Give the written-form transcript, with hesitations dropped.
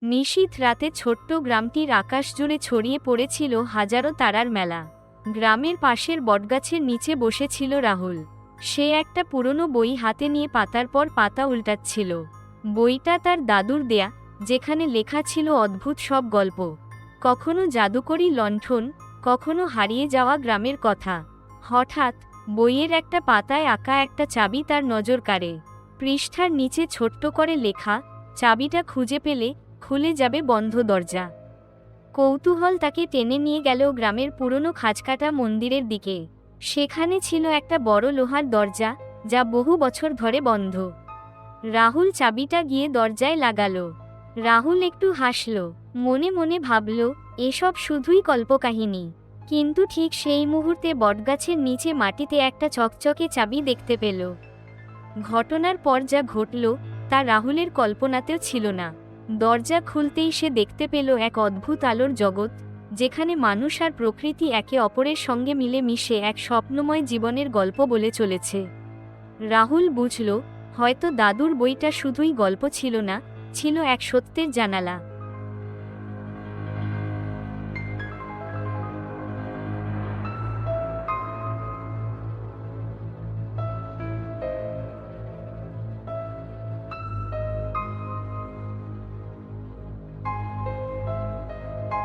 নিশীথ রাতে ছোট্ট গ্রামটির আকাশ জুড়ে ছড়িয়ে পড়েছিল হাজারো তারার মেলা। গ্রামের পাশের বটগাছের নিচে বসেছিল রাহুল। সে একটা পুরনো বই হাতে নিয়ে পাতার পর পাতা উল্টাচ্ছিল। বইটা তার দাদুর দেয়া, যেখানে লেখা ছিল অদ্ভুত সব গল্প, কখনো জাদুকরী লণ্ঠন, কখনো হারিয়ে যাওয়া গ্রামের কথা। হঠাৎ বইয়ের একটা পাতায় আঁকা একটা চাবি তার নজর কাড়ে। পৃষ্ঠার নিচে ছোট্ট করে লেখা, চাবিটা খুঁজে পেলে খুলে যাবে বন্ধ দরজা। কৌতূহল তাকে টেনে নিয়ে গেল গ্রামের পুরনো খাঁজকাটা মন্দিরের দিকে। সেখানে ছিল একটা বড় লোহার দরজা, যা বহু বছর ধরে বন্ধ। রাহুল চাবিটা গিয়ে দরজায় লাগালো। রাহুল একটু হাসল, মনে মনে ভাবল, এসব শুধুই কল্পকাহিনী। কিন্তু ঠিক সেই মুহূর্তে বটগাছের নিচে মাটিতে একটা চকচকে চাবি দেখতে পেল। ঘটনার পর যা ঘটল তা রাহুলের কল্পনাতেও ছিল না। দরজা খুলতেই সে দেখতে পেল এক অদ্ভুত আলোর জগৎ, যেখানে মানুষ আর প্রকৃতি একে অপরের সঙ্গে মিলে মিশে এক স্বপ্নময় জীবনের গল্প বলে চলেছে। রাহুল বুঝল, হয়তো দাদুর বইটা শুধুই গল্প ছিল না, ছিল এক সত্যের জানালা।